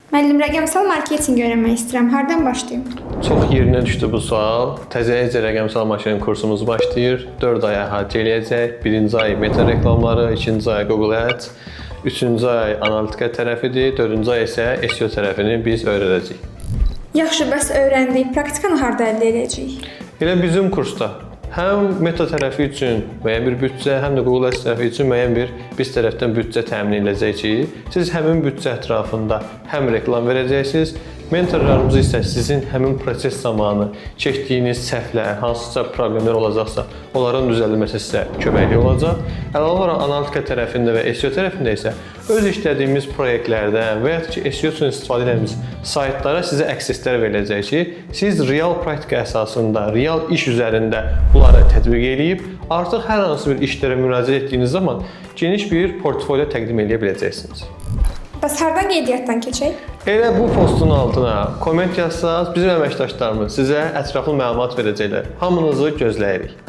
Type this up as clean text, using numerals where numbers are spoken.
Müəllim, rəqəmsal marketinq öyrənmək istəyirəm. Hardan başlayım? Çox yerinə düşdü bu sual. Təzəcə rəqəmsal marketinq kursumuz başlayır. 4 ay əhatə eləyəcək. 1-ci ay meta reklamları, 2-ci ay Google Ads, 3-cü ay analitika tərəfidir, 4-cü ay isə SEO tərəfini biz öyrədəcəyik. Yaxşı, bəs öyrəndik, praktikanı harda əldə edəcəyik? Elə bizim kursda həm meta tərəfi üçün müəyyən bir büdcə, həm də Google Ads tərəfi üçün müəyyən bir biz tərəfdən büdcə təmin edəcək ki, siz həmin büdcə ətrafında həm reklam verəcəksiniz, mentorlarımız isə sizin həmin proses zamanı çəkdiyiniz səhvlər, hansısa problemlər olacaqsa, onların düzəldilməsi sizə köməkli olacaq. Əlavə olaraq analitika tərəfində və SEO tərəfində isə öz işlədiyimiz proyektlərdən və ya ki, SEO üçün istifadə edəcəyimiz saytlara sizə əkseslər veriləcək ki, siz real praktika əsasında, real iş üzərində bunları tətbiq edib, artıq hər hansı bir işlərə müraciət etdiyiniz zaman geniş bir portfolyo təqdim edə biləcəksiniz. Bəs hardan qeydiyyatdan keçək? Elə bu postun altına komment yazsaz, bizim əməkdaşlarımız sizə ətraflı məlumat verəcəklər. Hamınızı gözləyirik.